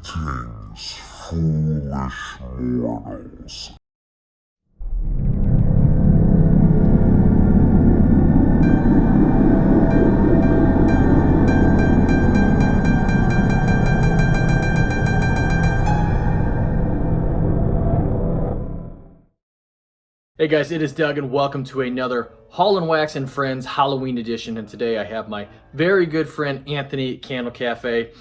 Greetings, foolish mortals. Hey guys, it is Doug and welcome to another Hall and Wax and Friends Halloween edition. And today I have my very good friend Anthony at Candle Cafe.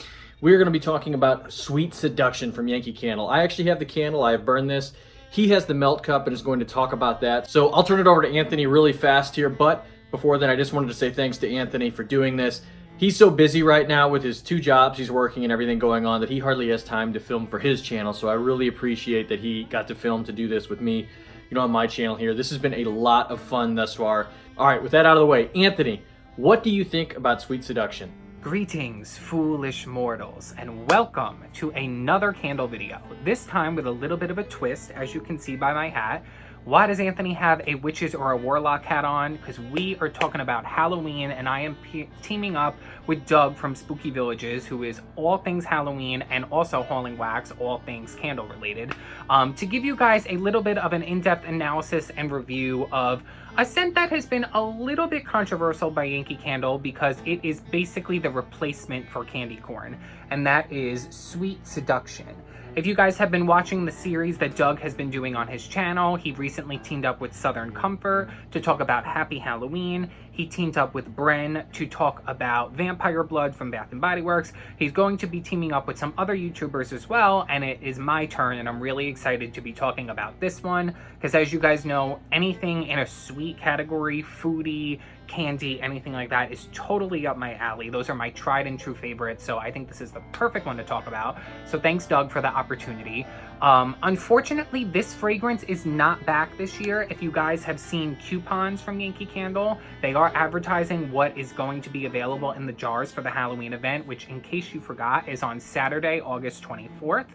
We're going to be talking about Sweet Seduction from Yankee Candle. I actually have the candle, I have burned this. He has the melt cup and is going to talk about that. So I'll turn it over to Anthony really fast here, but before then I just wanted to say thanks to Anthony for doing this. He's so busy right now with his 2 jobs he's working and everything going on that he hardly has time to film for his channel. So I really appreciate that he got to film to do this with me, on my channel here. This has been a lot of fun thus far. All right, with that out of the way, Anthony, what do you think about Sweet Seduction? Greetings, foolish mortals, and welcome to another candle video. This time with a little bit of a twist, as you can see by my hat. Why does Anthony have a witches or a warlock hat on? Because we are talking about Halloween, and I am teaming up with Doug from Spooky Villages, who is all things Halloween and also hauling wax, all things candle related, to give you guys a little bit of an in-depth analysis and review of a scent that has been a little bit controversial by Yankee Candle because it is basically the replacement for candy corn, and that is Sweet Seduction. If you guys have been watching the series that Doug has been doing on his channel, he recently teamed up with Southern Comfort to talk about Happy Halloween. He teamed up with Bren to talk about Vampire Blood from Bath & Body Works. He's going to be teaming up with some other YouTubers as well, and it is my turn, and I'm really excited to be talking about this one, because as you guys know, anything in a sweet category, foodie, candy, anything like that is totally up my alley. Those are my tried and true favorites, so I think this is the perfect one to talk about. So thanks, Doug, for the opportunity. Unfortunately, this fragrance is not back this year. If you guys have seen coupons from Yankee Candle, they are advertising what is going to be available in the jars for the Halloween event, which, in case you forgot, is on Saturday, August 24th.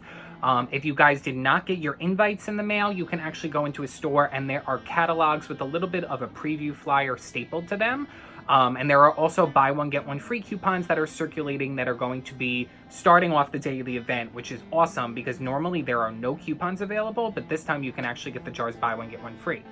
If you guys did not get your invites in the mail, you can actually go into a store and there are catalogs with a little bit of a preview flyer stapled to them. And there are also buy one, get one free coupons that are circulating that are going to be starting off the day of the event, which is awesome because normally there are no coupons available, but this time you can actually get the jars buy one, get one free.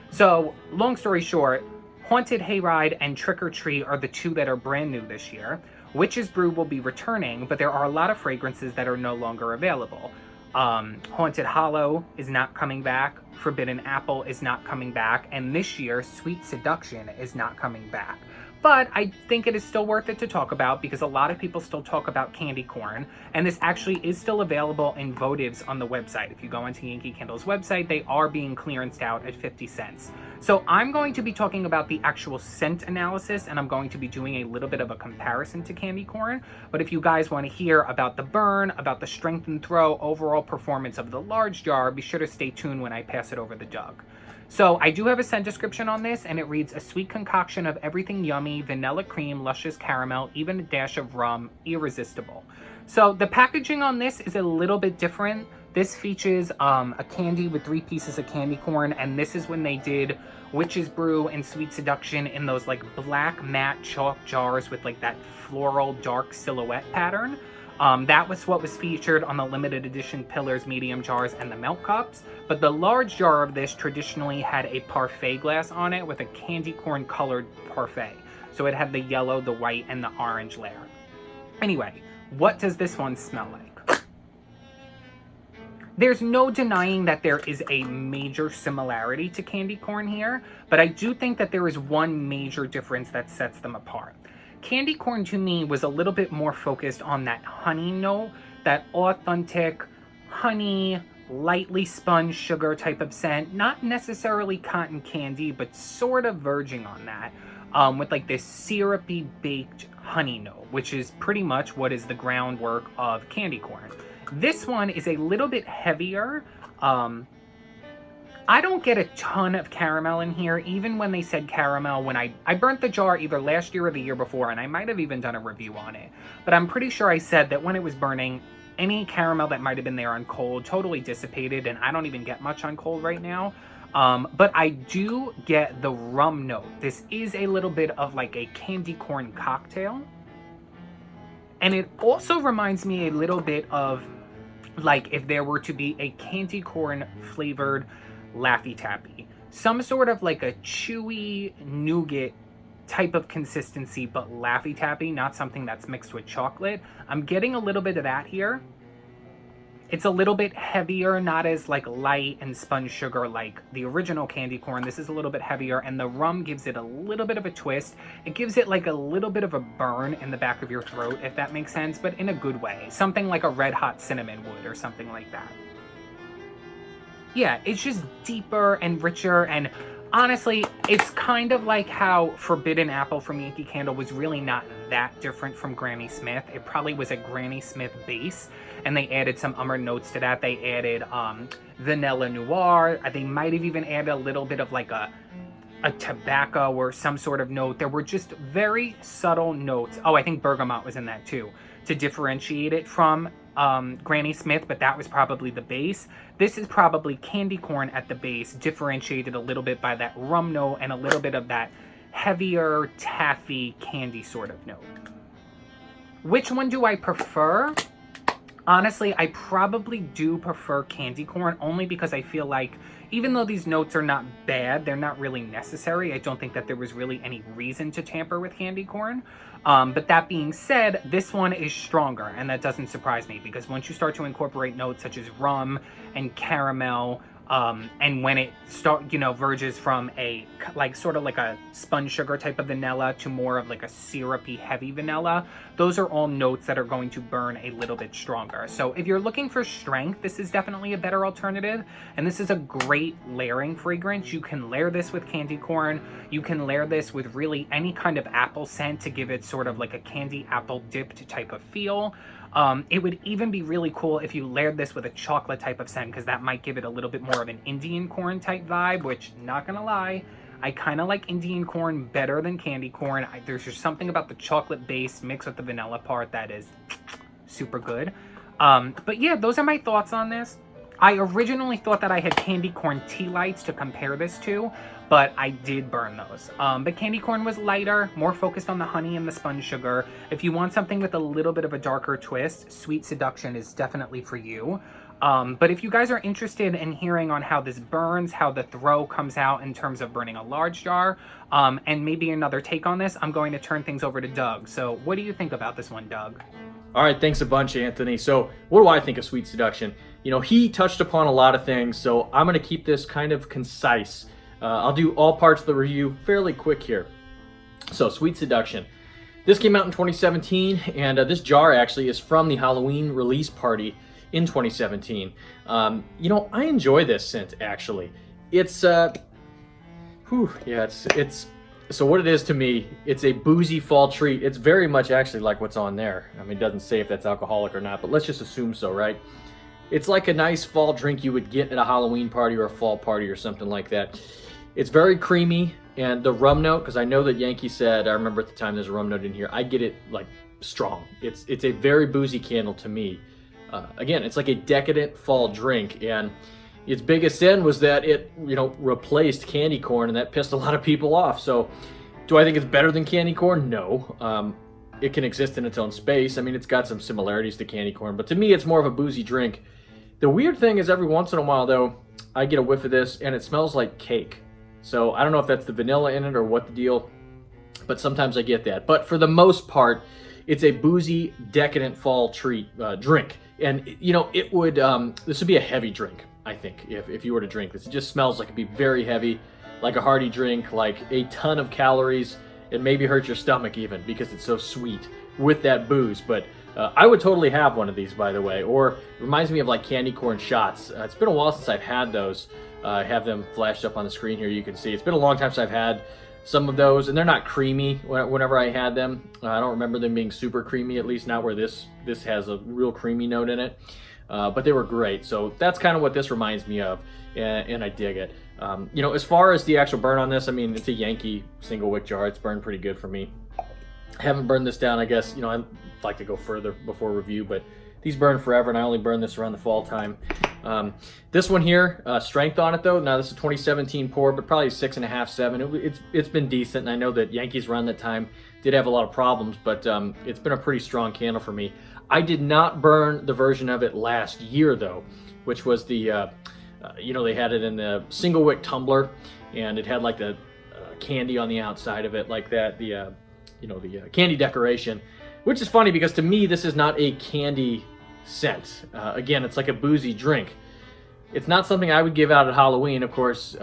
So long story short, Haunted Hayride and Trick or Treat are the 2 that are brand new this year. Witch's Brew will be returning, but there are a lot of fragrances that are no longer available. Haunted Hollow is not coming back, Forbidden Apple is not coming back, and this year Sweet Seduction is not coming back. But I think it is still worth it to talk about because a lot of people still talk about candy corn, and this actually is still available in votives on the website. If you go onto Yankee Candle's website, they are being clearanced out at 50 cents. So I'm going to be talking about the actual scent analysis, and I'm going to be doing a little bit of a comparison to candy corn. But if you guys want to hear about the burn, about the strength and throw, overall performance of the large jar, be sure to stay tuned when I pass it over to Doug. So I do have a scent description on this, and it reads, a sweet concoction of everything yummy, vanilla cream, luscious caramel, even a dash of rum, irresistible. So the packaging on this is a little bit different. This features a candy with 3 pieces of candy corn, and this is when they did Witch's Brew and Sweet Seduction in those like black matte chalk jars with like that floral dark silhouette pattern. That was what was featured on the limited edition Pillars medium jars and the melt cups, but the large jar of this traditionally had a parfait glass on it with a candy corn colored parfait. So it had the yellow, the white, and the orange layer. Anyway, what does this one smell like? There's no denying that there is a major similarity to candy corn here, but I do think that there is one major difference that sets them apart. Candy corn to me was a little bit more focused on that honey note, that authentic honey, lightly spun sugar type of scent, not necessarily cotton candy, but sort of verging on that, with like this syrupy baked honey note, which is pretty much what is the groundwork of candy corn. This one is a little bit heavier. I don't get a ton of caramel in here, even when they said caramel when I burnt the jar either last year or the year before, and I might have even done a review on it. But I'm pretty sure I said that when it was burning, any caramel that might have been there on cold totally dissipated, and I don't even get much on cold right now. But I do get the rum note. This is a little bit of like a candy corn cocktail. And it also reminds me a little bit of like if there were to be a candy corn flavored Laffy Taffy. Some sort of like a chewy nougat type of consistency, but Laffy Taffy, not something that's mixed with chocolate. I'm getting a little bit of that here. It's a little bit heavier, not as like light and spun sugar like the original candy corn. This is a little bit heavier, and the rum gives it a little bit of a twist. It gives it like a little bit of a burn in the back of your throat, if that makes sense, but in a good way. Something like a red hot cinnamon would, or something like that. Yeah, it's just deeper and richer, and honestly, it's kind of like how Forbidden Apple from Yankee Candle was really not that different from Granny Smith. It probably was a Granny Smith base, and they added some umber notes to that. They added vanilla noir. They might have even added a little bit of like a tobacco or some sort of note. There were just very subtle notes. Oh, I think bergamot was in that too, to differentiate it from Granny Smith, but that was probably the base. This is probably candy corn at the base, differentiated a little bit by that rum note and a little bit of that heavier taffy candy sort of note. Which one do I prefer? Honestly, I probably do prefer candy corn, only because I feel like even though these notes are not bad, they're not really necessary. I don't think that there was really any reason to tamper with candy corn. But that being said, this one is stronger, and that doesn't surprise me, because once you start to incorporate notes such as rum and caramel, and when it verges from a like sort of like a spun sugar type of vanilla to more of like a syrupy heavy vanilla, those are all notes that are going to burn a little bit stronger. So if you're looking for strength, this is definitely a better alternative, and this is a great layering fragrance. You can layer this with candy corn, you can layer this with really any kind of apple scent to give it sort of like a candy apple dipped type of feel. It would even be really cool if you layered this with a chocolate type of scent, because that might give it a little bit more of an Indian corn type vibe, which, not gonna lie, I kind of like Indian corn better than candy corn. There's just something about the chocolate base mixed with the vanilla part that is super good. But yeah, those are my thoughts on this. I originally thought that I had candy corn tea lights to compare this to, but I did burn those. But candy corn was lighter, more focused on the honey and the spun sugar. If you want something with a little bit of a darker twist, Sweet Seduction is definitely for you. But if you guys are interested in hearing on how this burns, how the throw comes out in terms of burning a large jar, and maybe another take on this, I'm going to turn things over to Doug. So what do you think about this one, Doug? All right, thanks a bunch, Anthony. So what do I think of Sweet Seduction? You know, he touched upon a lot of things, so I'm going to keep this kind of concise. I'll do all parts of the review fairly quick here. So, Sweet Seduction. This came out in 2017, and this jar actually is from the Halloween release party in 2017. You know, I enjoy this scent, actually. It's, so what it is to me, it's a boozy fall treat. It's very much actually like what's on there. I mean, it doesn't say if that's alcoholic or not, but let's just assume so, right? It's like a nice fall drink you would get at a Halloween party or a fall party or something like that. It's very creamy, and the rum note, because I know that Yankee said, I remember at the time there's a rum note in here, I get it like strong. It's a very boozy candle to me. Again, it's like a decadent fall drink, and its biggest sin was that it, you know, replaced candy corn, and that pissed a lot of people off. So, do I think it's better than candy corn? No. It can exist in its own space. I mean, it's got some similarities to candy corn, but to me, it's more of a boozy drink. The weird thing is every once in a while, though, I get a whiff of this, and it smells like cake. So, I don't know if that's the vanilla in it or what the deal, but sometimes I get that. But for the most part, it's a boozy, decadent fall treat drink. And, you know, it would, this would be a heavy drink, I think, if you were to drink this. It just smells like it'd be very heavy, like a hearty drink, like a ton of calories. It maybe hurt your stomach even because it's so sweet with that booze. But I would totally have one of these, by the way. Or it reminds me of like candy corn shots. It's been a while since I've had those. I have them flashed up on the screen here. You can see it's been a long time since I've had some of those, and they're not creamy whenever I had them. I don't remember them being super creamy, at least not where this has a real creamy note in it. But they were great. So that's kind of what this reminds me of, and I dig it. You know, as far as the actual burn on this, I mean, it's a Yankee single wick jar. It's burned pretty good for me. I haven't burned this down, I guess. You know, I'd like to go further before review, but these burn forever, and I only burn this around the fall time. This one here, strength on it though, now this is a 2017 pour, but probably 6.5, 7. It's been decent, and I know that Yankees around that time did have a lot of problems, but it's been a pretty strong candle for me. I did not burn the version of it last year though, which was the, they had it in the single wick tumbler, and it had like the candy on the outside of it like that, the candy decoration, which is funny because to me this is not a candy scent. Again, it's like a boozy drink. It's not something I would give out at Halloween. Of course,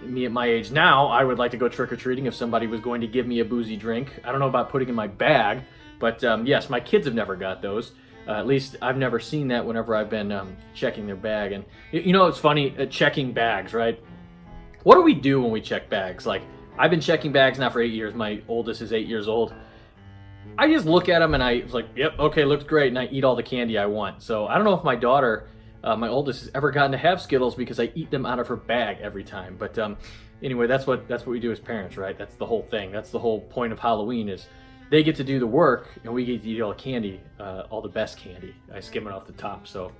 me at my age now, I would like to go trick-or-treating if somebody was going to give me a boozy drink. I don't know about putting in my bag, but yes, my kids have never got those. At least I've never seen that whenever I've been checking their bag. And it's funny, checking bags, right? What do we do when we check bags? Like, I've been checking bags now for 8 years. My oldest is 8 years old. I just look at them and I was like, yep, okay, looks great, and I eat all the candy I want. So I don't know if my daughter, my oldest, has ever gotten to have Skittles because I eat them out of her bag every time. But anyway, that's what we do as parents, right? That's the whole thing. That's the whole point of Halloween, is they get to do the work and we get to eat all the candy, all the best candy. I skim it off the top. So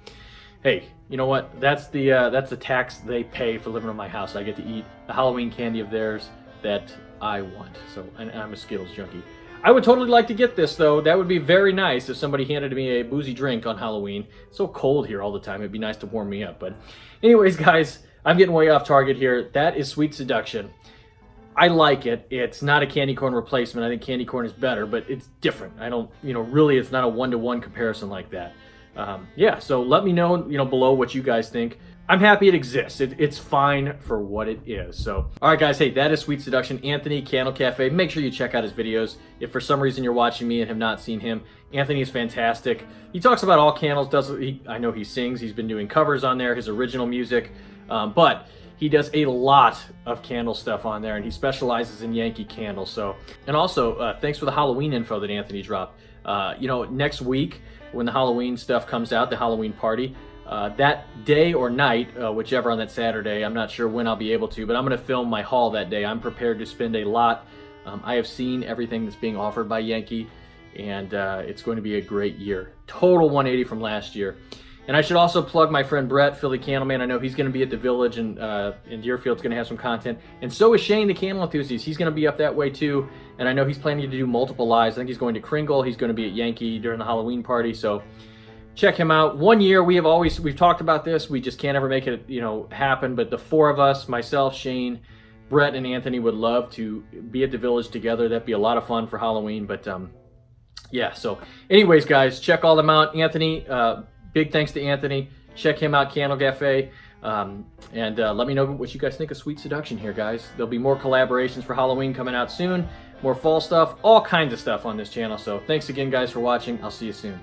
hey, you know what? That's the tax they pay for living in my house. I get to eat the Halloween candy of theirs that I want. So, and I'm a Skittles junkie. I would totally like to get this though. That would be very nice if somebody handed me a boozy drink on Halloween. It's so cold here all the time. It'd be nice to warm me up. But anyways, guys, I'm getting way off target here. That is Sweet Seduction. I like it. It's not a candy corn replacement. I think candy corn is better, but it's different. I don't, really, it's not a one-to-one comparison like that. Yeah, so let me know, below what you guys think. I'm happy it exists. It's fine for what it is. So, all right, guys. Hey, that is Sweet Seduction. Anthony, Candle Cafe. Make sure you check out his videos. If for some reason you're watching me and have not seen him, Anthony is fantastic. He talks about all candles. I know he sings. He's been doing covers on there, his original music. But he does a lot of candle stuff on there, and he specializes in Yankee Candle. So, and also, thanks for the Halloween info that Anthony dropped. Next week when the Halloween stuff comes out, the Halloween party, that day or night, whichever on that Saturday, I'm not sure when I'll be able to, but I'm going to film my haul that day. I'm prepared to spend a lot. I have seen everything that's being offered by Yankee, and it's going to be a great year. Total 180 from last year. And I should also plug my friend Brett, Philly Candleman. I know he's going to be at the Village and in Deerfield's going to have some content. And so is Shane, the Candle Enthusiast. He's going to be up that way too. And I know he's planning to do multiple lives. I think he's going to Kringle. He's going to be at Yankee during the Halloween party. So check him out. One year, we've talked about this. We just can't ever make it, happen. But the four of us, myself, Shane, Brett, and Anthony, would love to be at the Village together. That'd be a lot of fun for Halloween. But yeah. So, anyways, guys, check all them out. Anthony, big thanks to Anthony. Check him out, Candle Cafe. And let me know what you guys think of Sweet Seduction here, guys. There'll be more collaborations for Halloween coming out soon. More fall stuff, all kinds of stuff on this channel. So thanks again, guys, for watching. I'll see you soon.